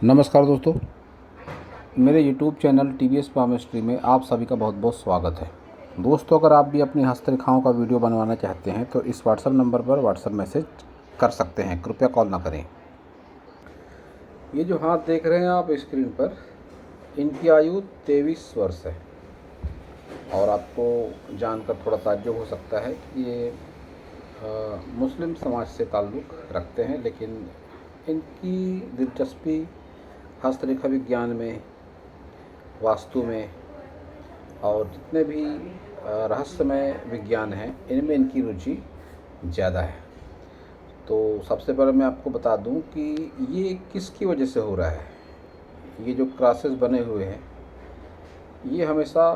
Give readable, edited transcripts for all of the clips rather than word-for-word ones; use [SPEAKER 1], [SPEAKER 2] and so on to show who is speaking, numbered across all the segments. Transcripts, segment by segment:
[SPEAKER 1] नमस्कार दोस्तों, मेरे YouTube चैनल TVS पामिस्ट्री में आप सभी का बहुत बहुत स्वागत है। दोस्तों, अगर आप भी अपनी हस्तरेखाओं का वीडियो बनवाना चाहते हैं तो इस व्हाट्सएप नंबर पर व्हाट्सएप मैसेज कर सकते हैं, कृपया कॉल ना करें। ये जो हाथ देख रहे हैं आप स्क्रीन पर, इनकी आयु 23 वर्ष है और आपको जानकर थोड़ा ताज्जुब हो सकता है कि ये मुस्लिम समाज से ताल्लुक़ रखते हैं, लेकिन इनकी दिलचस्पी हस्तरेखा विज्ञान में, वास्तु में और जितने भी रहस्यमय विज्ञान हैं, इनमें इनकी रुचि ज़्यादा है। तो सबसे पहले मैं आपको बता दूं कि ये किसकी वजह से हो रहा है। ये जो क्रॉसेस बने हुए हैं, ये हमेशा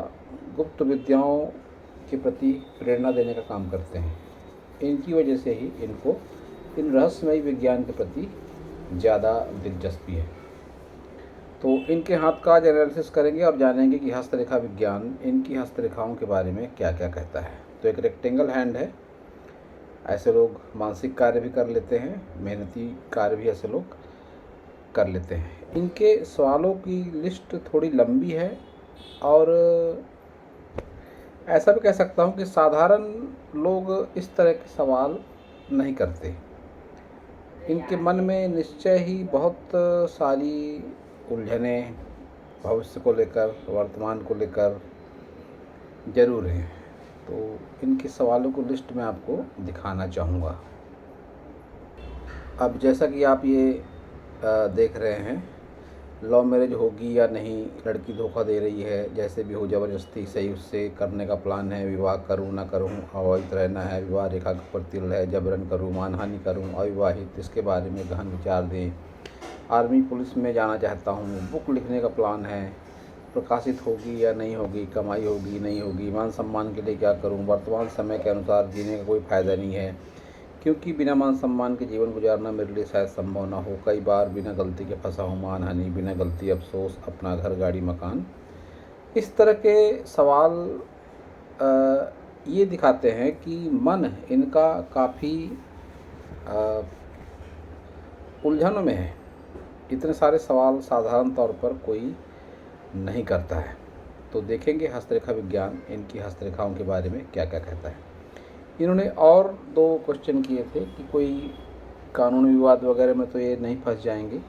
[SPEAKER 1] गुप्त विद्याओं के प्रति प्रेरणा देने का काम करते हैं। इनकी वजह से ही इनको इन रहस्यमय विज्ञान के प्रति ज़्यादा दिलचस्पी है। तो इनके हाथ का आज एनालिसिस करेंगे और जानेंगे कि हस्तरेखा विज्ञान इनकी हस्तरेखाओं के बारे में क्या क्या कहता है। तो एक रेक्टेंगल हैंड है। ऐसे लोग मानसिक कार्य भी कर लेते हैं, मेहनती कार्य भी ऐसे लोग कर लेते हैं। इनके सवालों की लिस्ट थोड़ी लंबी है और ऐसा भी कह सकता हूँ कि साधारण लोग इस तरह के सवाल नहीं करते। इनके मन में निश्चय ही बहुत सारी उलझनें भविष्य को लेकर, वर्तमान को लेकर ज़रूर हैं। तो इनके सवालों को लिस्ट में आपको दिखाना चाहूँगा। अब जैसा कि आप ये देख रहे हैं, लव मैरिज होगी या नहीं, लड़की धोखा दे रही है, जैसे भी हो ज़बरदस्ती सही उससे करने का प्लान है, विवाह करूं ना करूं, अवैध रहना है, विवाह रेखा पर तिल है, जबरन करूं, मानहानि करूं, अविवाहित, इसके बारे में गहन विचार दें। आर्मी पुलिस में जाना चाहता हूँ, बुक लिखने का प्लान है, प्रकाशित होगी या नहीं होगी, कमाई होगी नहीं होगी, मान सम्मान के लिए क्या करूँ, वर्तमान समय के अनुसार जीने का कोई फ़ायदा नहीं है, क्योंकि बिना मान सम्मान के जीवन गुजारना मेरे लिए शायद संभव ना हो, कई बार बिना गलती के फंसा हूँ, मानहानि, बिना गलती अफसोस, अपना घर, गाड़ी, मकान। इस तरह के सवाल ये दिखाते हैं कि मन इनका काफ़ी उलझनों में है। इतने सारे सवाल साधारण तौर पर कोई नहीं करता है। तो देखेंगे हस्तरेखा विज्ञान इनकी हस्तरेखाओं के बारे में क्या क्या कहता है। इन्होंने और 2 क्वेश्चन किए थे कि कोई कानूनी विवाद वगैरह में तो ये नहीं फंस जाएंगे,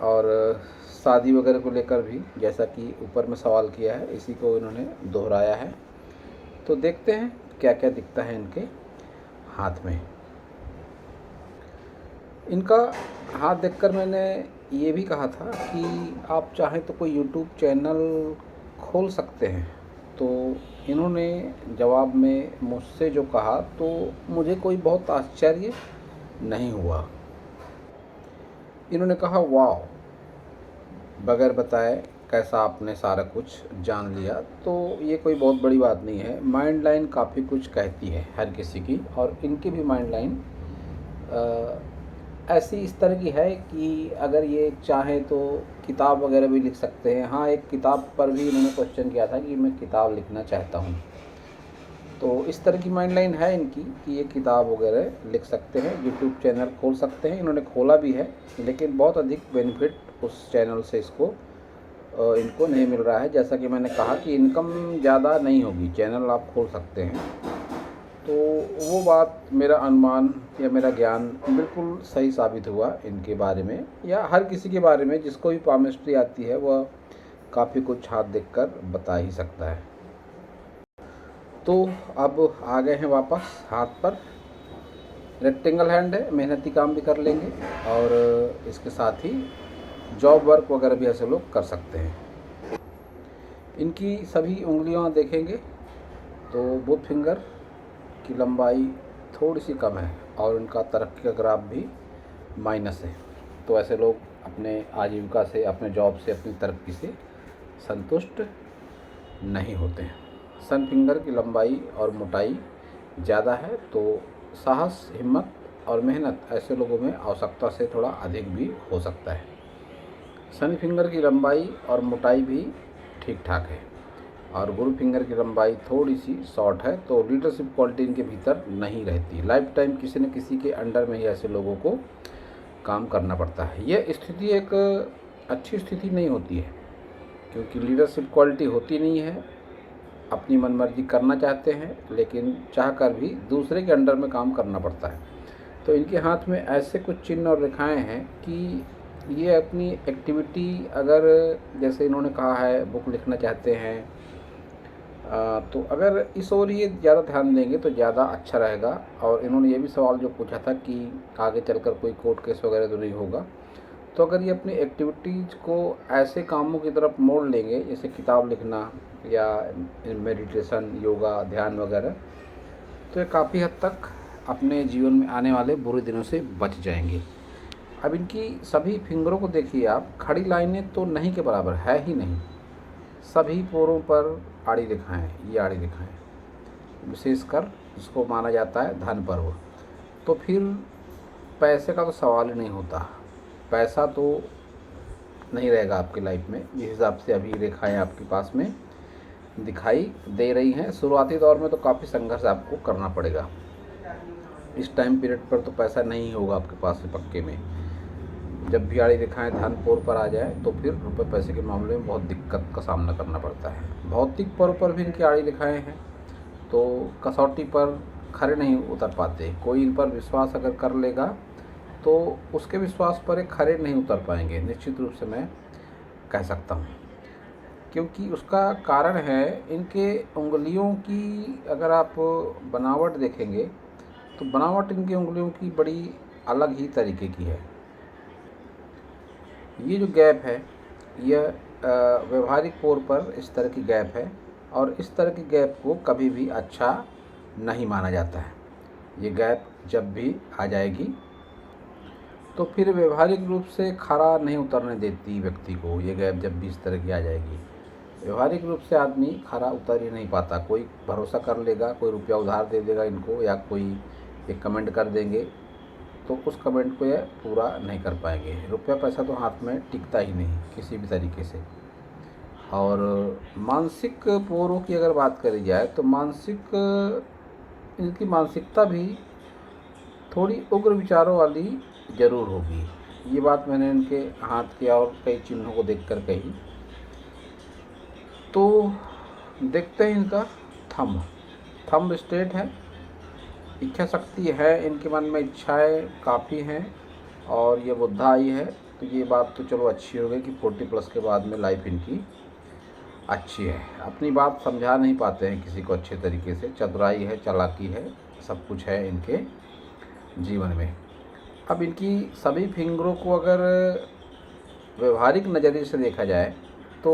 [SPEAKER 1] और शादी वगैरह को लेकर भी, जैसा कि ऊपर में सवाल किया है, इसी को इन्होंने दोहराया है। तो देखते हैं क्या क्या दिखता है इनके हाथ में। इनका हाथ देखकर मैंने ये भी कहा था कि आप चाहें तो कोई YouTube चैनल खोल सकते हैं। तो इन्होंने जवाब में मुझसे जो कहा, तो मुझे कोई बहुत आश्चर्य नहीं हुआ। इन्होंने कहा, वाह, बगैर बताए कैसा आपने सारा कुछ जान लिया। तो ये कोई बहुत बड़ी बात नहीं है। माइंड लाइन काफ़ी कुछ कहती है हर किसी की, और इनकी भी माइंड लाइन ऐसी इस तरह की है कि अगर ये चाहें तो किताब वगैरह भी लिख सकते हैं। हाँ, एक किताब पर भी इन्होंने क्वेश्चन किया था कि मैं किताब लिखना चाहता हूँ। तो इस तरह की माइंड लाइन है इनकी कि ये किताब वगैरह लिख सकते हैं, यूट्यूब चैनल खोल सकते हैं। इन्होंने खोला भी है, लेकिन बहुत अधिक बेनिफिट उस चैनल से इनको नहीं मिल रहा है। जैसा कि मैंने कहा कि इनकम ज़्यादा नहीं होगी, चैनल आप खोल सकते हैं। तो वो बात, मेरा अनुमान या मेरा ज्ञान बिल्कुल सही साबित हुआ इनके बारे में, या हर किसी के बारे में जिसको भी पामिस्ट्री आती है वह काफ़ी कुछ हाथ देखकर बता ही सकता है। तो अब आ गए हैं वापस हाथ पर। रेक्टेंगल हैंड है, मेहनती काम भी कर लेंगे और इसके साथ ही जॉब वर्क वगैरह भी ऐसे लोग कर सकते हैं। इनकी सभी उंगलियां देखेंगे तो बुथ फिंगर की लंबाई थोड़ी सी कम है और इनका तरक्की का ग्राफ भी माइनस है। तो ऐसे लोग अपने आजीविका से, अपने जॉब से, अपनी तरक्की से संतुष्ट नहीं होते हैं। सन फिंगर की लंबाई और मोटाई ज़्यादा है, तो साहस, हिम्मत और मेहनत ऐसे लोगों में आवश्यकता से थोड़ा अधिक भी हो सकता है। सन फिंगर की लंबाई और मोटाई भी ठीक ठाक है और गुरु फिंगर की लंबाई थोड़ी सी शॉर्ट है, तो लीडरशिप क्वालिटी इनके भीतर नहीं रहती। लाइफ टाइम किसी न किसी के अंडर में ही ऐसे लोगों को काम करना पड़ता है। यह स्थिति एक अच्छी स्थिति नहीं होती है, क्योंकि लीडरशिप क्वालिटी होती नहीं है। अपनी मनमर्जी करना चाहते हैं, लेकिन चाहकर भी दूसरे के अंडर में काम करना पड़ता है। तो इनके हाथ में ऐसे कुछ चिन्ह और रेखाएं हैं कि ये अपनी एक्टिविटी, अगर जैसे इन्होंने कहा है बुक लिखना चाहते हैं, तो अगर इस ओर ये ज़्यादा ध्यान देंगे तो ज़्यादा अच्छा रहेगा। और इन्होंने ये भी सवाल जो पूछा था कि आगे चलकर कोई कोर्ट केस वगैरह तो नहीं होगा। तो अगर ये अपनी एक्टिविटीज़ को ऐसे कामों की तरफ मोड़ लेंगे, जैसे किताब लिखना या मेडिटेशन, योगा, ध्यान वगैरह, तो ये काफ़ी हद तक अपने जीवन में आने वाले बुरे दिनों से बच जाएंगे। अब इनकी सभी फिंगरों को देखिए आप, खड़ी लाइनें तो नहीं के बराबर है ही नहीं। सभी पोरों पर आड़ी रेखाएं, ये आड़ी रेखाएं, विशेषकर जिसको माना जाता है धन पर्व। तो फिर पैसे का तो सवाल ही नहीं होता। पैसा तो नहीं रहेगा आपकी लाइफ में, जिस हिसाब से अभी रेखाएं आपके पास में दिखाई दे रही हैं। शुरुआती दौर में तो काफ़ी संघर्ष आपको करना पड़ेगा। इस टाइम पीरियड पर तो पैसा नहीं होगा आपके पास में पक्के में। जब भी आड़ी रेखाएं धन पोर पर आ जाए तो फिर रुपए पैसे के मामले में बहुत दिक्कत का सामना करना पड़ता है। भौतिक पोर पर भी इनकी आड़ी रेखाएं हैं, तो कसौटी पर खरे नहीं उतर पाते। कोई इन पर विश्वास अगर कर लेगा तो उसके विश्वास पर एक खरे नहीं उतर पाएंगे, निश्चित रूप से मैं कह सकता हूँ। क्योंकि उसका कारण है इनके उंगलियों की, अगर आप बनावट देखेंगे तो बनावट इनकी उंगलियों की बड़ी अलग ही तरीके की है। ये जो गैप है, यह व्यवहारिक तौर पर इस तरह की गैप है, और इस तरह की गैप को कभी भी अच्छा नहीं माना जाता है। ये गैप जब भी आ जाएगी तो फिर व्यवहारिक रूप से खरा नहीं उतरने देती व्यक्ति को। ये गैप जब भी इस तरह की आ जाएगी, व्यवहारिक रूप से आदमी खरा उतर ही नहीं पाता। कोई भरोसा कर लेगा, कोई रुपया उधार दे देगा इनको, या कोई एक कमेंट कर देंगे तो उस कमेंट को ये पूरा नहीं कर पाएंगे। रुपया पैसा तो हाथ में टिकता ही नहीं किसी भी तरीके से। और मानसिक पोरों की अगर बात करी जाए तो इनकी मानसिकता भी थोड़ी उग्र विचारों वाली ज़रूर होगी। ये बात मैंने इनके हाथ के और कई चिन्हों को देखकर कही। तो देखते हैं इनका थंब स्ट्रेट है। इच्छा शक्ति है इनके मन में, इच्छाएं काफ़ी हैं, और ये बुद्धाई है। तो ये बात तो चलो अच्छी हो गई कि 40+ के बाद में लाइफ इनकी अच्छी है। अपनी बात समझा नहीं पाते हैं किसी को अच्छे तरीके से। चतुराई है, चालाकी है, सब कुछ है इनके जीवन में। अब इनकी सभी फिंगरों को अगर व्यवहारिक नज़रिए से देखा जाए तो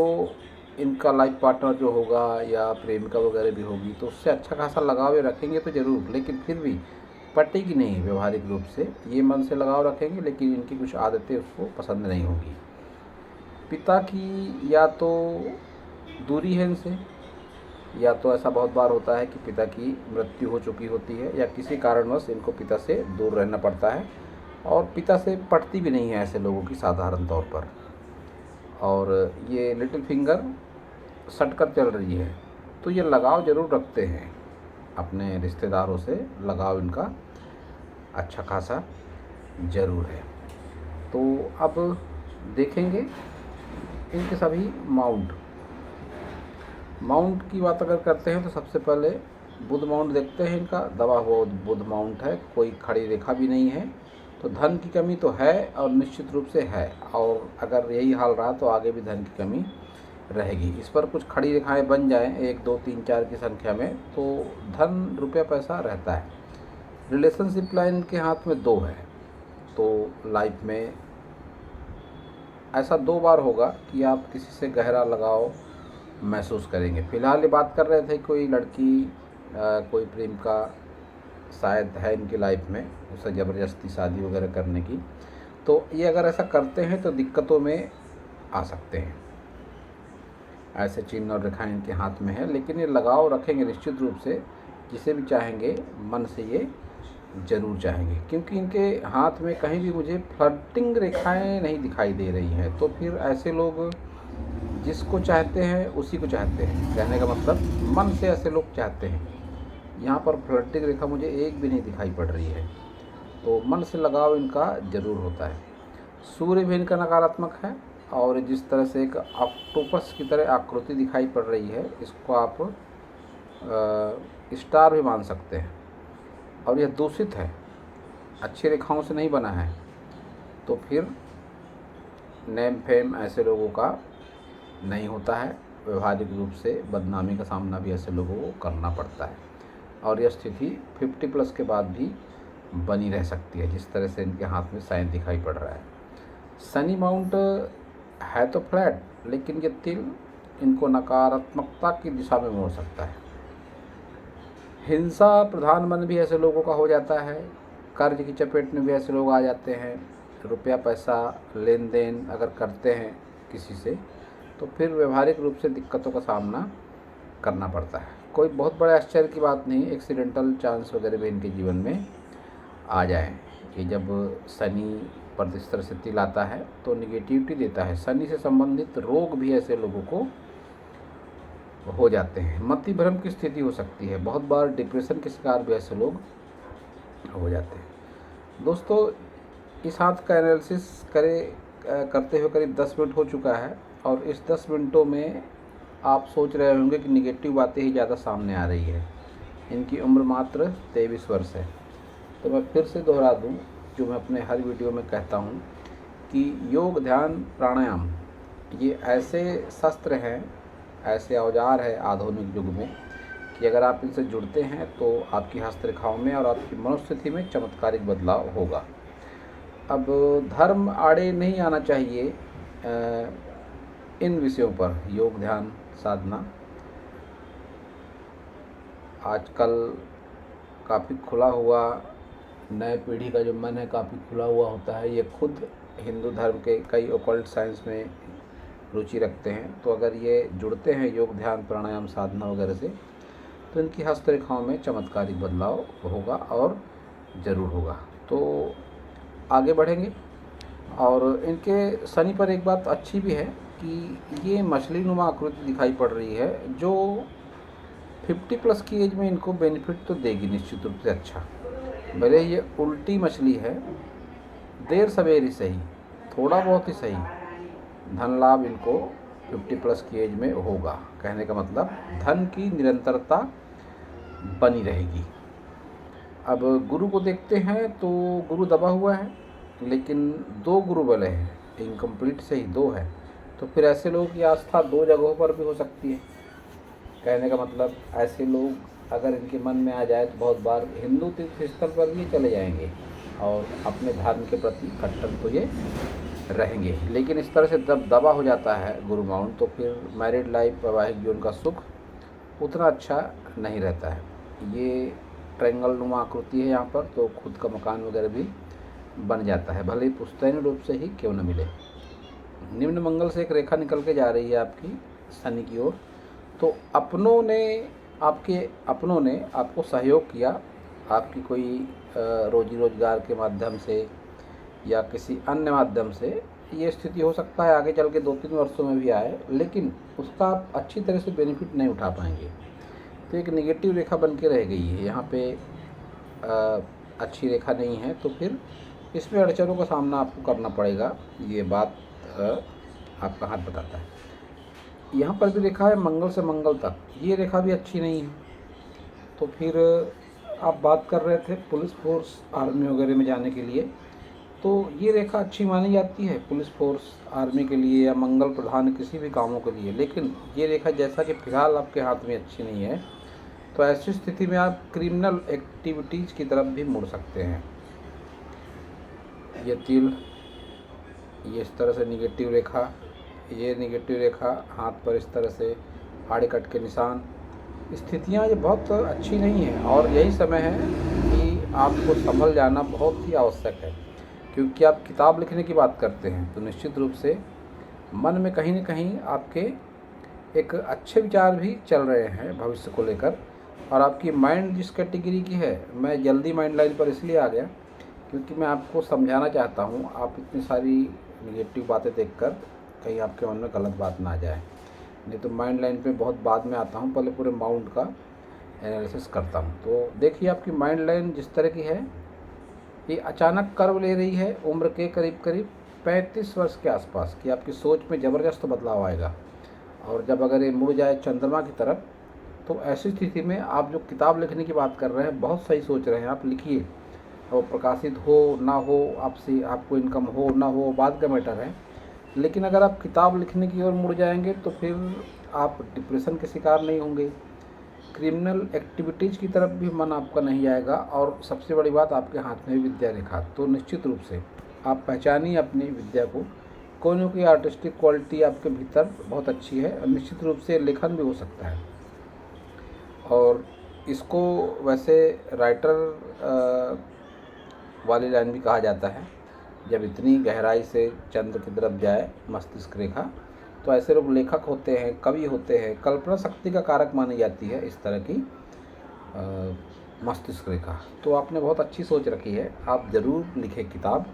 [SPEAKER 1] इनका लाइफ पार्टनर जो होगा या प्रेमिका वगैरह भी होगी तो उससे अच्छा खासा लगाव ये रखेंगे तो ज़रूर, लेकिन फिर भी पटेगी नहीं व्यवहारिक रूप से। ये मन से लगाव रखेंगे, लेकिन इनकी कुछ आदतें उसको पसंद नहीं होगी। पिता की या तो दूरी है इनसे, या तो ऐसा बहुत बार होता है कि पिता की मृत्यु हो चुकी होती है, या किसी कारणवश इनको पिता से दूर रहना पड़ता है, और पिता से पटती भी नहीं है ऐसे लोगों की साधारण तौर पर। और ये लिटिल फिंगर सटकर चल रही है, तो ये लगाव ज़रूर रखते हैं अपने रिश्तेदारों से। लगाव इनका अच्छा खासा ज़रूर है। तो अब देखेंगे इनके सभी माउंट की बात अगर करते हैं तो सबसे पहले बुध माउंट देखते हैं। इनका दबा हुआ बुध माउंट है, कोई खड़ी रेखा भी नहीं है। तो धन की कमी तो है, और निश्चित रूप से है, और अगर यही हाल रहा तो आगे भी धन की कमी रहेगी। इस पर कुछ खड़ी रेखाएं बन जाएं 1 2 3 4 की संख्या में, तो धन, रुपया, पैसा रहता है। रिलेशनशिप लाइन के हाथ में 2 है, तो लाइफ में ऐसा 2 बार होगा कि आप किसी से गहरा लगाव महसूस करेंगे। फ़िलहाल ये बात कर रहे थे कोई लड़की, कोई प्रेम का शायद है इनकी लाइफ में, उसे ज़बरदस्ती शादी वगैरह करने की। तो ये अगर ऐसा करते हैं तो दिक्कतों में आ सकते हैं। ऐसे चिन्ह और रेखाएं इनके हाथ में है, लेकिन ये लगाव रखेंगे निश्चित रूप से। जिसे भी चाहेंगे मन से ये ज़रूर चाहेंगे, क्योंकि इनके हाथ में कहीं भी मुझे फ्लर्टिंग रेखाएं नहीं दिखाई दे रही हैं। तो फिर ऐसे लोग जिसको चाहते हैं उसी को चाहते हैं, कहने का मतलब मन से ऐसे लोग चाहते हैं। यहाँ पर फ्लर्टिंग रेखा मुझे एक भी नहीं दिखाई पड़ रही है। तो मन से लगाव इनका ज़रूर होता है। सूर्य भी इनका नकारात्मक है, और जिस तरह से एक ऑक्टोपस की तरह आकृति दिखाई पड़ रही है, इसको आप स्टार भी मान सकते हैं। और यह दूषित है, अच्छी रेखाओं से नहीं बना है, तो फिर नेम फेम ऐसे लोगों का नहीं होता है। व्यवहारिक रूप से बदनामी का सामना भी ऐसे लोगों को करना पड़ता है, और यह स्थिति 50+ के बाद भी बनी रह सकती है, जिस तरह से इनके हाथ में साइन दिखाई पड़ रहा है। शनि माउंट है तो फ्लैट, लेकिन ये तिल इनको नकारात्मकता की दिशा में मोड़ सकता है। हिंसा प्रधान मन भी ऐसे लोगों का हो जाता है। कर्ज की चपेट में भी ऐसे लोग आ जाते हैं। रुपया पैसा लेन देन अगर करते हैं किसी से, तो फिर व्यवहारिक रूप से दिक्कतों का सामना करना पड़ता है। कोई बहुत बड़े आश्चर्य की बात नहीं, एक्सीडेंटल चांस वगैरह भी इनके जीवन में आ जाए। कि जब शनि पर इस तरह से तिल आता है तो निगेटिविटी देता है। शनि से संबंधित रोग भी ऐसे लोगों को हो जाते हैं। मति भ्रम की स्थिति हो सकती है। बहुत बार डिप्रेशन के शिकार भी ऐसे लोग हो जाते हैं। दोस्तों, इस हाथ का एनालिसिस करते हुए करीब 10 मिनट हो चुका है, और इस 10 मिनटों में आप सोच रहे होंगे कि निगेटिव बातें ही ज़्यादा सामने आ रही है। इनकी उम्र मात्र 23 वर्ष है। तो मैं फिर से दोहरा दूं, जो मैं अपने हर वीडियो में कहता हूं, कि योग, ध्यान, प्राणायाम ये ऐसे शस्त्र हैं, ऐसे औजार है आधुनिक युग में, कि अगर आप इनसे जुड़ते हैं तो आपकी हस्तरेखाओं में और आपकी मनोस्थिति में चमत्कारिक बदलाव होगा। अब धर्म आड़े नहीं आना चाहिए इन विषयों पर। योग, ध्यान, साधना आजकल काफ़ी खुला हुआ, नए पीढ़ी का जो मन है काफ़ी खुला हुआ होता है। ये खुद हिंदू धर्म के कई ओकल्ट साइंस में रुचि रखते हैं। तो अगर ये जुड़ते हैं योग, ध्यान, प्राणायाम, साधना वगैरह से, तो इनकी हस्तरेखाओं में चमत्कारिक बदलाव होगा, और ज़रूर होगा। तो आगे बढ़ेंगे। और इनके शनि पर एक बात अच्छी भी है कि ये मछली नुमा आकृति दिखाई पड़ रही है, जो 50+ की एज में इनको बेनिफिट तो देगी निश्चित रूप से अच्छा। भले ये उल्टी मछली है, देर सवेर ही सही, थोड़ा बहुत ही सही, धन लाभ इनको 50+ की एज में होगा। कहने का मतलब धन की निरंतरता बनी रहेगी। अब गुरु को देखते हैं तो गुरु दबा हुआ है, लेकिन 2 गुरु बले हैं, इनकम्प्लीट से ही 2 है। तो फिर ऐसे लोगों की आस्था 2 जगहों पर भी हो सकती है। कहने का मतलब ऐसे लोग अगर इनके मन में आ जाए तो बहुत बार हिंदू तीर्थ स्थल पर भी चले जाएंगे, और अपने धर्म के प्रति कट्टर तो ये रहेंगे। लेकिन इस तरह से जब दबा हो जाता है गुरु माउंट, तो फिर मैरिड लाइफ, वैवाहिक जीवन का सुख उतना अच्छा नहीं रहता है। ये ट्रायंगल नुमा आकृति है यहाँ पर, तो खुद का मकान वगैरह भी बन जाता है, भले ही पुश्तैनी रूप से ही क्यों न मिले। निम्न मंगल से एक रेखा निकल के जा रही है आपकी शनि की ओर। तो अपनों ने आपको सहयोग किया, आपकी कोई रोजी रोजगार के माध्यम से या किसी अन्य माध्यम से। ये स्थिति हो सकता है आगे चल के 2-3 वर्षों में भी आए, लेकिन उसका आप अच्छी तरह से बेनिफिट नहीं उठा पाएंगे। तो एक नेगेटिव रेखा बन के रह गई है यहाँ पे, अच्छी रेखा नहीं है। तो फिर इसमें अड़चनों का सामना आपको करना पड़ेगा, ये बात आपका हाथ बताता है। यहाँ पर भी रेखा है मंगल से मंगल तक, ये रेखा भी अच्छी नहीं है। तो फिर आप बात कर रहे थे पुलिस फोर्स, आर्मी वगैरह में जाने के लिए, तो ये रेखा अच्छी मानी जाती है पुलिस फोर्स, आर्मी के लिए, या मंगल प्रधान किसी भी कामों के लिए। लेकिन ये रेखा जैसा कि फिलहाल आपके हाथ में अच्छी नहीं है, तो ऐसी स्थिति में आप क्रिमिनल एक्टिविटीज़ की तरफ भी मुड़ सकते हैं। ये तिल, ये इस तरह से निगेटिव रेखा, ये निगेटिव रेखा, हाथ पर इस तरह से आड़े कट के निशान, स्थितियाँ ये बहुत अच्छी नहीं है। और यही समय है कि आपको संभल जाना बहुत ही आवश्यक है, क्योंकि आप किताब लिखने की बात करते हैं, तो निश्चित रूप से मन में कहीं न कहीं आपके एक अच्छे विचार भी चल रहे हैं भविष्य को लेकर। और आपकी माइंड जिस कैटेगरी की है, मैं जल्दी माइंड लाइन पर इसलिए आ गया क्योंकि मैं आपको समझाना चाहता हूँ, आप इतनी सारी निगेटिव बातें देखकर कहीं आपके मन में गलत बात ना आ जाए। नहीं तो माइंड लाइन पे बहुत बाद में आता हूँ, पहले पूरे माउंट का एनालिसिस करता हूँ। तो देखिए आपकी माइंड लाइन जिस तरह की है, ये अचानक कर्व ले रही है उम्र के करीब करीब 35 वर्ष के आसपास कि आपकी सोच में ज़बरदस्त बदलाव आएगा। और जब अगर ये मुड़ जाए चंद्रमा की तरफ, तो ऐसी स्थिति में आप जो किताब लिखने की बात कर रहे हैं, बहुत सही सोच रहे हैं, आप लिखिए। वो प्रकाशित हो ना हो, आपसे आपको इनकम हो ना हो, बाद का मैटर है। लेकिन अगर आप किताब लिखने की ओर मुड़ जाएंगे तो फिर आप डिप्रेशन के शिकार नहीं होंगे, क्रिमिनल एक्टिविटीज़ की तरफ भी मन आपका नहीं जाएगा, और सबसे बड़ी बात, आपके हाथ में विद्या रेखा। तो निश्चित रूप से आप पहचानिए अपनी विद्या को, कोई ना कोई आर्टिस्टिक क्वालिटी आपके भीतर बहुत अच्छी है, और निश्चित रूप से लेखन भी हो सकता है। और इसको वैसे राइटर वाली लाइन भी कहा जाता है। जब इतनी गहराई से चंद्र की तरफ जाए मस्तिष्क रेखा, तो ऐसे लोग लेखक होते हैं, कवि होते हैं, कल्पना शक्ति का कारक मानी जाती है इस तरह की मस्तिष्क रेखा। तो आपने बहुत अच्छी सोच रखी है, आप ज़रूर लिखें किताब।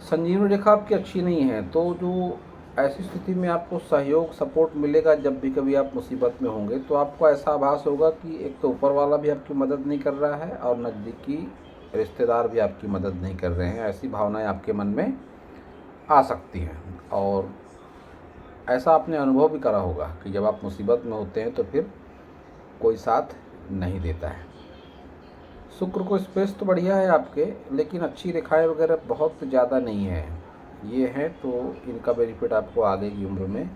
[SPEAKER 1] संजीवनी रेखा आपकी अच्छी नहीं है, तो जो ऐसी स्थिति में आपको सहयोग सपोर्ट मिलेगा, जब भी कभी आप मुसीबत में होंगे, तो आपको ऐसा आभास होगा कि एक तो ऊपर वाला भी आपकी मदद नहीं कर रहा है और नज़दीकी रिश्तेदार भी आपकी मदद नहीं कर रहे हैं। ऐसी भावनाएं आपके मन में आ सकती हैं, और ऐसा आपने अनुभव भी करा होगा कि जब आप मुसीबत में होते हैं तो फिर कोई साथ नहीं देता है। शुक्र को स्पेस तो बढ़िया है आपके, लेकिन अच्छी रेखाएं वगैरह बहुत ज़्यादा नहीं है। ये हैं तो इनका बेनिफिट आपको आगे की उम्र में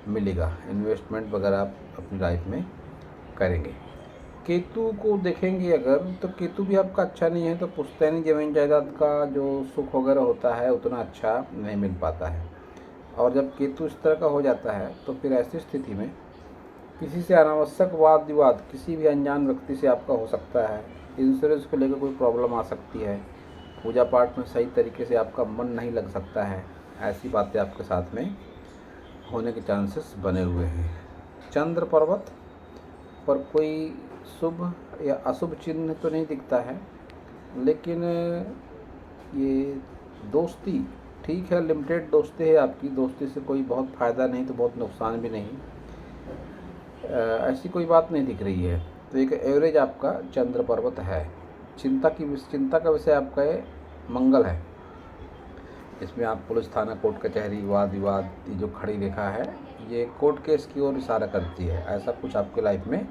[SPEAKER 1] मिलेगा। इन्वेस्टमेंट वगैरह आप अपनी लाइफ में करेंगे। केतु को देखेंगे अगर, तो केतु भी आपका अच्छा नहीं है, तो पुश्तैनी ज़मीन जायदाद का जो सुख वगैरह होता है उतना अच्छा नहीं मिल पाता है। और जब केतु इस तरह का हो जाता है, तो फिर ऐसी स्थिति में किसी से अनावश्यक वाद विवाद किसी भी अनजान व्यक्ति से आपका हो सकता है। इंश्योरेंस को लेकर कोई प्रॉब्लम आ सकती है। पूजा पाठ में सही तरीके से आपका मन नहीं लग सकता है। ऐसी बातें आपके साथ में होने के चांसेस बने हुए हैं। चंद्र पर्वत पर कोई शुभ या अशुभ चिन्ह तो नहीं दिखता है, लेकिन ये दोस्ती ठीक है, लिमिटेड दोस्ती है आपकी। दोस्ती से कोई बहुत फ़ायदा नहीं तो बहुत नुकसान भी नहीं, ऐसी कोई बात नहीं दिख रही है। तो एक एवरेज आपका चंद्र पर्वत है। चिंता का विषय आपका ये मंगल है। इसमें आप पुलिस थाना कोर्ट कचहरी वाद विवाद, ये जो खड़ी रेखा है, ये कोर्ट केस की ओर इशारा करती है। ऐसा कुछ आपके लाइफ में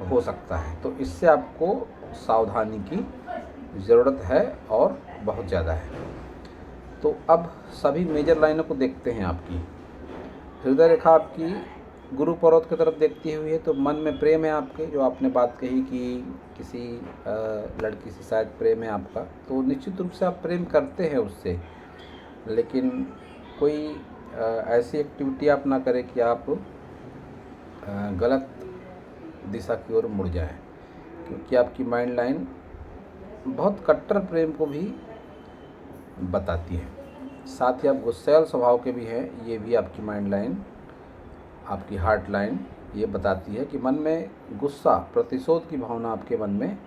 [SPEAKER 1] हो सकता है, तो इससे आपको सावधानी की ज़रूरत है, और बहुत ज़्यादा है। तो अब सभी मेजर लाइनों को देखते हैं। आपकी हृदय रेखा आपकी गुरु पर्वत की तरफ देखती हुई है, तो मन में प्रेम है आपके। जो आपने बात कही कि किसी लड़की से शायद प्रेम है आपका, तो निश्चित रूप से आप प्रेम करते हैं उससे, लेकिन कोई ऐसी एक्टिविटी आप ना करें कि आप गलत दिशा की ओर मुड़ जाएं, क्योंकि आपकी माइंड लाइन बहुत कट्टर प्रेम को भी बताती है। साथ ही आप गुस्सैल स्वभाव के भी हैं, ये भी आपकी माइंड लाइन, आपकी हार्ट लाइन ये बताती है कि मन में गुस्सा, प्रतिशोध की भावना आपके मन में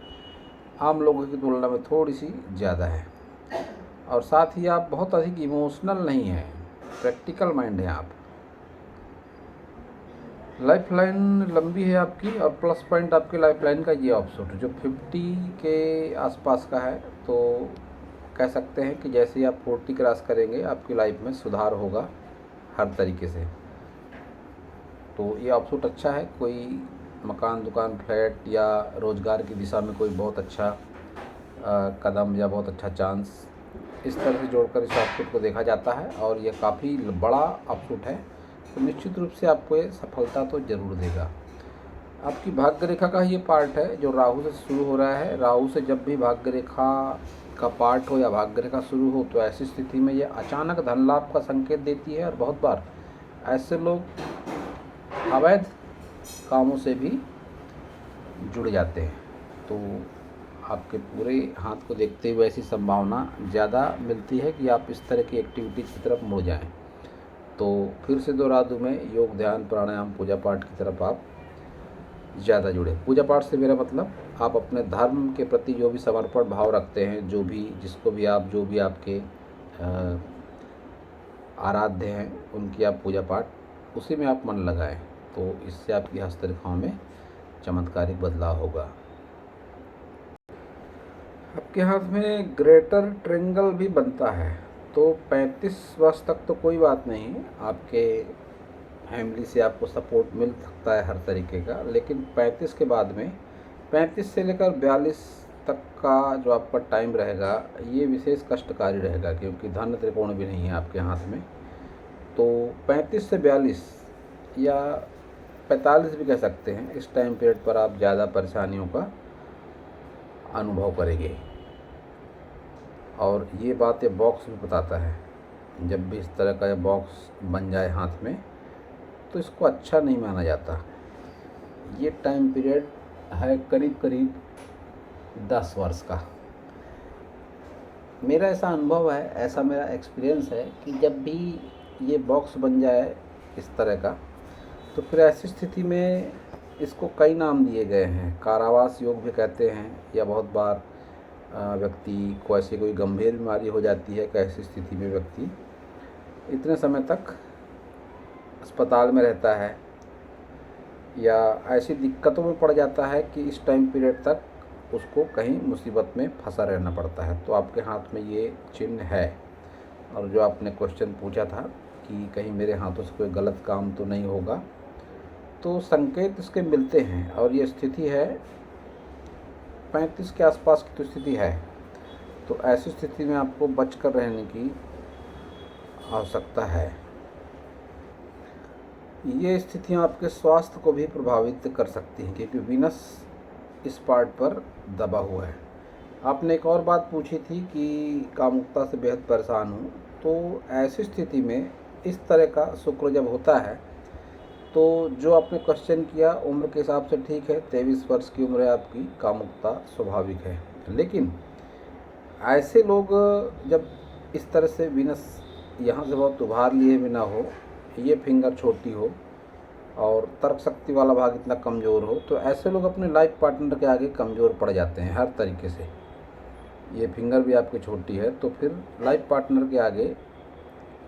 [SPEAKER 1] आम लोगों की तुलना में थोड़ी सी ज़्यादा है। और साथ ही आप बहुत अधिक इमोशनल नहीं हैं, प्रैक्टिकल माइंड है आप। लाइफ लाइन लंबी है आपकी, और प्लस पॉइंट आपके लाइफ लाइन का ये ऑप्शन जो 50 के आसपास का है, तो कह सकते हैं कि जैसे ही आप 40 क्रॉस करेंगे आपकी लाइफ में सुधार होगा हर तरीके से। तो ये ऑप्शन अच्छा है। कोई मकान, दुकान, फ्लैट या रोज़गार की दिशा में कोई बहुत अच्छा कदम या बहुत अच्छा चांस, इस तरह से जोड़कर इस आउटपुट को देखा जाता है, और ये काफ़ी बड़ा आउटपुट है। तो निश्चित रूप से आपको ये सफलता तो ज़रूर देगा। आपकी भाग्य रेखा का ये पार्ट है जो राहु से शुरू हो रहा है। राहु से जब भी भाग्य रेखा का पार्ट हो या भाग्य रेखा शुरू हो, तो ऐसी स्थिति में ये अचानक धन लाभ का संकेत देती है, और बहुत बार ऐसे लोग अवैध कामों से भी जुड़ जाते हैं। तो आपके पूरे हाथ को देखते हुए ऐसी संभावना ज़्यादा मिलती है कि आप इस तरह की एक्टिविटीज़ की तरफ मुड़ जाएं। तो फिर से दोहरा दूँ मैं, योग, ध्यान, प्राणायाम, पूजा पाठ की तरफ आप ज़्यादा जुड़े। पूजा पाठ से मेरा मतलब आप अपने धर्म के प्रति जो भी समर्पण भाव रखते हैं, जो भी आपके आराध्य हैं, उनकी आप पूजा पाठ, उसी में आप मन लगाएं, तो इससे आपकी हस्तरेखाओं में चमत्कारिक बदलाव होगा। आपके हाथ में ग्रेटर ट्रायंगल भी बनता है, तो 35 वर्ष तक तो कोई बात नहीं है, आपके फैमिली से आपको सपोर्ट मिल सकता है हर तरीके का। लेकिन 35 के बाद में 35 से लेकर 42 तक का जो आपका टाइम रहेगा ये विशेष कष्टकारी रहेगा, क्योंकि धन त्रिकोण भी नहीं है आपके हाथ में। तो 35 से 42 या 45 भी कह सकते हैं, इस टाइम पीरियड पर आप ज़्यादा परेशानियों का अनुभव करेंगे। और ये बात ये बॉक्स भी बताता है, जब भी इस तरह का बॉक्स बन जाए हाथ में तो इसको अच्छा नहीं माना जाता। ये टाइम पीरियड है करीब करीब 10 वर्ष का। मेरा ऐसा अनुभव है, ऐसा मेरा एक्सपीरियंस है कि जब भी ये बॉक्स बन जाए इस तरह का, तो फिर ऐसी स्थिति में इसको कई नाम दिए गए हैं। कारावास योग भी कहते हैं, या बहुत बार व्यक्ति को ऐसी कोई गंभीर बीमारी हो जाती है कि ऐसी स्थिति में व्यक्ति इतने समय तक अस्पताल में रहता है या ऐसी दिक्कतों में पड़ जाता है कि इस टाइम पीरियड तक उसको कहीं मुसीबत में फंसा रहना पड़ता है। तो आपके हाथ में ये चिन्ह है। और जो आपने क्वेश्चन पूछा था कि कहीं मेरे हाथों से कोई गलत काम तो नहीं होगा, तो संकेत इसके मिलते हैं। और ये स्थिति है 35 के आसपास की तो स्थिति है। तो ऐसी स्थिति में आपको बचकर रहने की आवश्यकता है। ये स्थितियाँ आपके स्वास्थ्य को भी प्रभावित कर सकती हैं, क्योंकि वीनस इस पार्ट पर दबा हुआ है। आपने एक और बात पूछी थी कि कामुकता से बेहद परेशान हूँ। तो ऐसी स्थिति में इस तरह का शुक्र जब होता है, तो जो आपने क्वेश्चन किया उम्र के हिसाब से ठीक है, 23 वर्ष की उम्र है आपकी, कामुकता स्वाभाविक है। लेकिन ऐसे लोग जब इस तरह से वीनस यहाँ से बहुत उभार लिए बिना हो, ये फिंगर छोटी हो और तर्क शक्ति वाला भाग इतना कमज़ोर हो, तो ऐसे लोग अपने लाइफ पार्टनर के आगे कमज़ोर पड़ जाते हैं हर तरीके से। ये फिंगर भी आपकी छोटी है, तो फिर लाइफ पार्टनर के आगे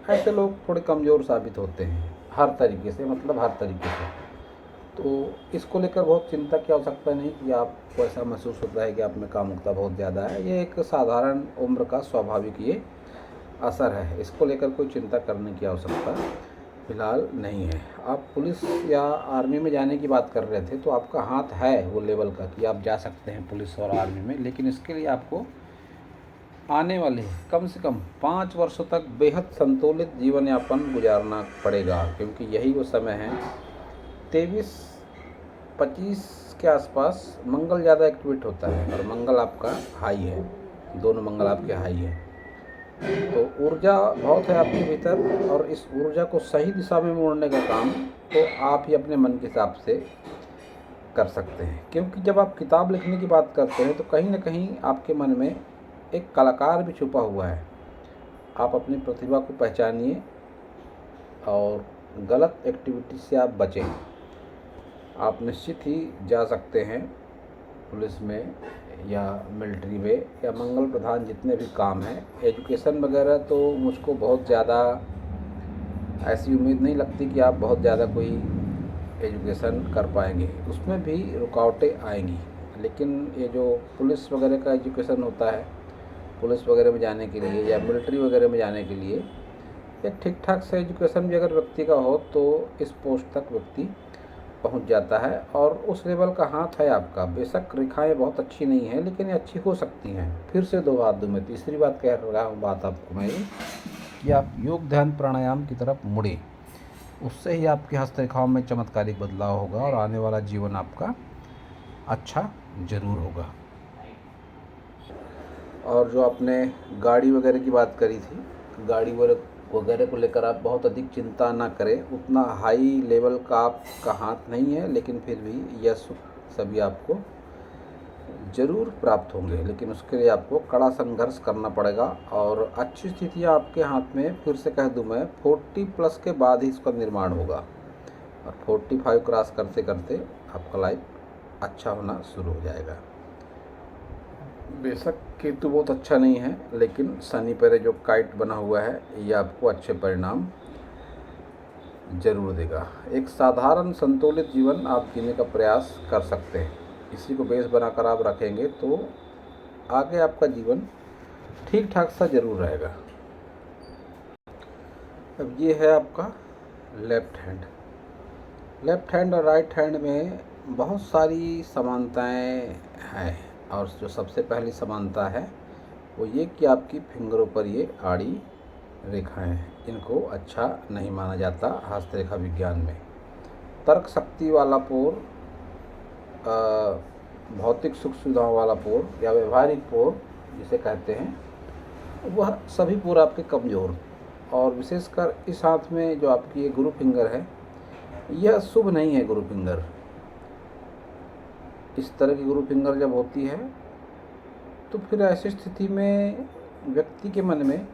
[SPEAKER 1] ऐसे लोग थोड़े कमज़ोर साबित होते हैं हर तरीके से, मतलब हर तरीके से। तो इसको लेकर बहुत चिंता की आवश्यकता नहीं कि आपको ऐसा महसूस होता है कि आप में कामुकता बहुत ज़्यादा है। ये एक साधारण उम्र का स्वाभाविक ये असर है। इसको लेकर कोई चिंता करने की आवश्यकता फ़िलहाल नहीं है। आप पुलिस या आर्मी में जाने की बात कर रहे थे, तो आपका हाथ है वो लेवल का कि आप जा सकते हैं पुलिस और आर्मी में। लेकिन इसके लिए आपको आने वाले कम से कम 5 वर्षों तक बेहद संतुलित जीवन यापन गुजारना पड़ेगा, क्योंकि यही वो समय है 23-25 के आसपास मंगल ज़्यादा एक्टिवेट होता है, और मंगल आपका हाई है, दोनों मंगल आपके हाई है। तो ऊर्जा बहुत है आपके भीतर, और इस ऊर्जा को सही दिशा में मोड़ने का काम तो आप ही अपने मन के हिसाब से कर सकते हैं। क्योंकि जब आप किताब लिखने की बात करते हैं, तो कहीं ना कहीं आपके मन में एक कलाकार भी छुपा हुआ है। आप अपनी प्रतिभा को पहचानिए और गलत एक्टिविटी से आप बचें। आप निश्चित ही जा सकते हैं पुलिस में या मिलिट्री में या मंगल प्रधान जितने भी काम हैं। एजुकेशन वगैरह तो मुझको बहुत ज़्यादा ऐसी उम्मीद नहीं लगती कि आप बहुत ज़्यादा कोई एजुकेशन कर पाएंगे, उसमें भी रुकावटें आएंगी। लेकिन ये जो पुलिस वगैरह का एजुकेशन होता है, पुलिस वगैरह में जाने के लिए या मिलिट्री वगैरह में जाने के लिए एक ठीक ठाक से एजुकेशन भी अगर व्यक्ति का हो, तो इस पोस्ट तक व्यक्ति पहुंच जाता है। और उस लेवल का हाथ है आपका। बेशक रेखाएं बहुत अच्छी नहीं हैं, लेकिन ये अच्छी हो सकती हैं। फिर से दो बात दूँ मैं, तीसरी बात कह रहा हूँ बात आपको मैं कि आप योग ध्यान प्राणायाम की तरफ मुड़े, उससे ही आपकी हस्तरेखाओं में चमत्कारिक बदलाव होगा और आने वाला जीवन आपका अच्छा ज़रूर होगा। और जो आपने गाड़ी वगैरह की बात करी थी, गाड़ी वगैरह को लेकर आप बहुत अधिक चिंता ना करें। उतना हाई लेवल का आपका हाथ नहीं है, लेकिन फिर भी यह सुख सभी आपको ज़रूर प्राप्त होंगे। लेकिन उसके लिए आपको कड़ा संघर्ष करना पड़ेगा। और अच्छी स्थितियाँ आपके हाथ में, फिर से कह दूं मैं, 40+ के बाद ही इसका निर्माण होगा। और 45 क्रॉस करते करते आपका लाइफ अच्छा होना शुरू हो जाएगा। बेशक केतु बहुत अच्छा नहीं है, लेकिन शनि पर जो काइट बना हुआ है ये आपको अच्छे परिणाम जरूर देगा। एक साधारण संतुलित जीवन आप जीने का प्रयास कर सकते हैं। इसी को बेस बनाकर आप रखेंगे तो आगे आपका जीवन ठीक ठाक सा ज़रूर रहेगा। अब ये है आपका लेफ़्ट हैंड और राइट हैंड में बहुत सारी समानताएं हैं, और जो सबसे पहली समानता है वो ये कि आपकी फिंगरों पर ये आड़ी रेखाएं हैं। इनको अच्छा नहीं माना जाता हस्तरेखा विज्ञान में। तर्क शक्ति वाला पोर, भौतिक सुख सुविधाओं वाला पोर या व्यवहारिक पोर जिसे कहते हैं, वह सभी पोर आपके कमज़ोर, और विशेषकर इस हाथ में जो आपकी ये गुरु फिंगर है, यह शुभ नहीं है। गुरु फिंगर, इस तरह की गुरु फिंगर जब होती है तो फिर ऐसी स्थिति में व्यक्ति के मन में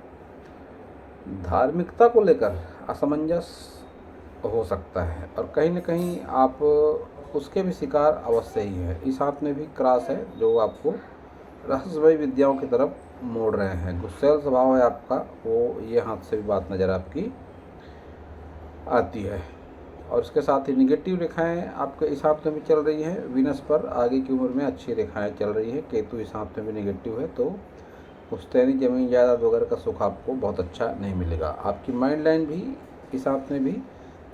[SPEAKER 1] धार्मिकता को लेकर असमंजस हो सकता है, और कहीं न कहीं आप उसके भी शिकार अवश्य ही है। इस हाथ में भी क्रॉस है जो आपको रहस्यमय विद्याओं की तरफ मोड़ रहे हैं। गुस्सैल स्वभाव है आपका, वो ये हाथ से भी बात नज़र आपकी आती है। और इसके साथ ही निगेटिव रेखाएं आपके इस हाथ में भी चल रही हैं। वीनस पर आगे की उम्र में अच्छी रेखाएं चल रही हैं। केतु इस हाथ में भी निगेटिव है, तो पुश्तैनी ज़मीन जायदाद वगैरह का सुख आपको बहुत अच्छा नहीं मिलेगा। आपकी माइंड लाइन भी इस हाथ में भी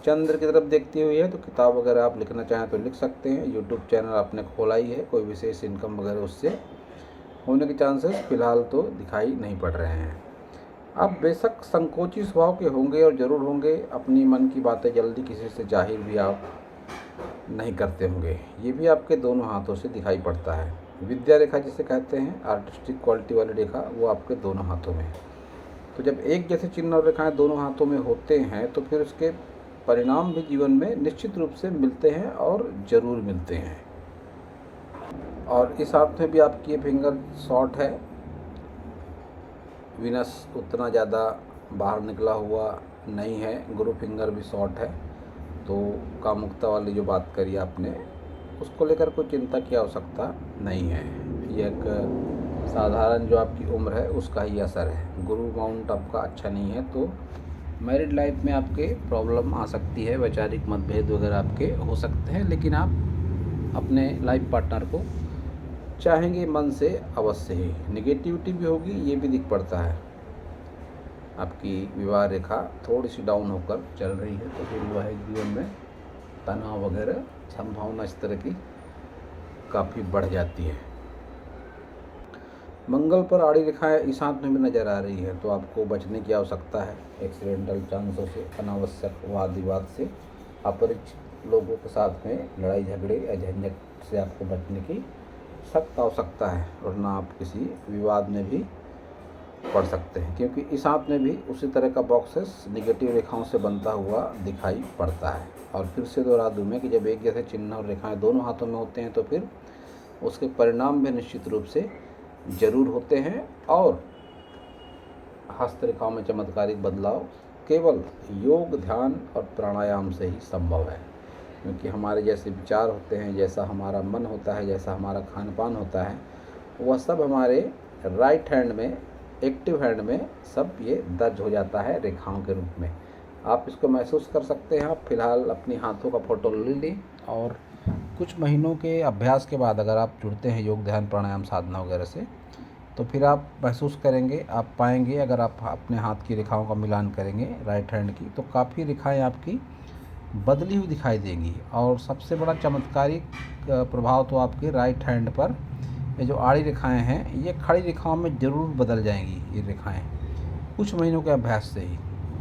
[SPEAKER 1] चंद्र की तरफ देखती हुई है, तो किताब वगैरह आप लिखना चाहें तो लिख सकते हैं। यूट्यूब चैनल आपने खोला ही है, कोई विशेष इनकम वगैरह उससे होने के चांसेस फ़िलहाल तो दिखाई नहीं पड़ रहे हैं। आप बेशक संकोची स्वभाव के होंगे और ज़रूर होंगे, अपनी मन की बातें जल्दी किसी से जाहिर भी आप नहीं करते होंगे। ये भी आपके दोनों हाथों से दिखाई पड़ता है। विद्या रेखा जिसे कहते हैं, आर्टिस्टिक क्वालिटी वाली रेखा, वो आपके दोनों हाथों में। तो जब एक जैसे चिन्ह और रेखाएं दोनों हाथों में होते हैं तो फिर उसके परिणाम भी जीवन में निश्चित रूप से मिलते हैं और ज़रूर मिलते हैं। और इस हाथ में भी आपकी ये फिंगर शॉर्ट है, वीनस उतना ज़्यादा बाहर निकला हुआ नहीं है, गुरु फिंगर भी शॉर्ट है। तो कामुकता वाली जो बात करी आपने, उसको लेकर कोई चिंता की आवश्यकता नहीं है। ये एक साधारण जो आपकी उम्र है उसका ही असर है। गुरु माउंट आपका अच्छा नहीं है, तो मैरिड लाइफ में आपके प्रॉब्लम आ सकती है, वैचारिक मतभेद वगैरह आपके हो सकते हैं, लेकिन आप अपने लाइफ पार्टनर को चाहेंगे मन से अवश्य ही। निगेटिविटी भी होगी, ये भी दिख पड़ता है। आपकी विवाह रेखा थोड़ी सी डाउन होकर चल रही है, तो फिर वैवाहिक जीवन में तनाव वगैरह संभावना इस तरह की काफ़ी बढ़ जाती है। मंगल पर आड़ी रेखाएं इस हाथ में भी नज़र आ रही है, तो आपको बचने की आवश्यकता है एक्सीडेंटल चांसों से, अनावश्यक वाद विवाद से, अपरिचित लोगों के साथ में लड़ाई झगड़े या झंझट से आपको बचने की सख्त आवश्यकता है, वरना आप किसी विवाद में भी पड़ सकते हैं। क्योंकि इस हाथ में भी उसी तरह का बॉक्सेस निगेटिव रेखाओं से बनता हुआ दिखाई पड़ता है। और फिर से दोहरा दूँ मैं कि जब एक जैसे चिन्ह और रेखाएं दोनों हाथों में होते हैं तो फिर उसके परिणाम भी निश्चित रूप से ज़रूर होते हैं। और हस्तरेखाओं में चमत्कारिक बदलाव केवल योग, ध्यान और प्राणायाम से ही संभव है। क्योंकि हमारे जैसे विचार होते हैं, जैसा हमारा मन होता है, जैसा हमारा खान पान होता है, वह सब हमारे राइट हैंड में, एक्टिव हैंड में सब ये दर्ज हो जाता है रेखाओं के रूप में। आप इसको महसूस कर सकते हैं। आप फिलहाल अपनी हाथों का फोटो ले लें, और कुछ महीनों के अभ्यास के बाद अगर आप जुड़ते हैं योग, ध्यान, प्राणायाम, साधना वगैरह से, तो फिर आप महसूस करेंगे, आप पाएंगे, अगर आप अपने हाथ की रेखाओं का मिलान करेंगे राइट हैंड की, तो काफ़ी रेखाएं आपकी बदली हुई दिखाई देंगी। और सबसे बड़ा चमत्कारिक प्रभाव तो आपके राइट हैंड पर ये जो आड़ी रेखाएं हैं, ये खड़ी रेखाओं में ज़रूर बदल जाएंगी। ये रेखाएं कुछ महीनों के अभ्यास से ही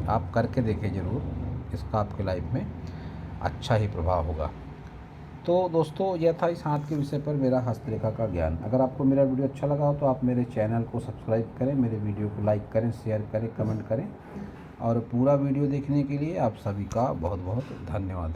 [SPEAKER 1] आप करके देखें ज़रूर, इसका आपके लाइफ में अच्छा ही प्रभाव होगा। तो दोस्तों, यह था इस हाथ के विषय पर मेरा हस्तरेखा का ज्ञान। अगर आपको मेरा वीडियो अच्छा लगा हो तो आप मेरे चैनल को सब्सक्राइब करें, मेरे वीडियो को लाइक करें, शेयर करें, कमेंट करें। और पूरा वीडियो देखने के लिए आप सभी का बहुत बहुत धन्यवाद।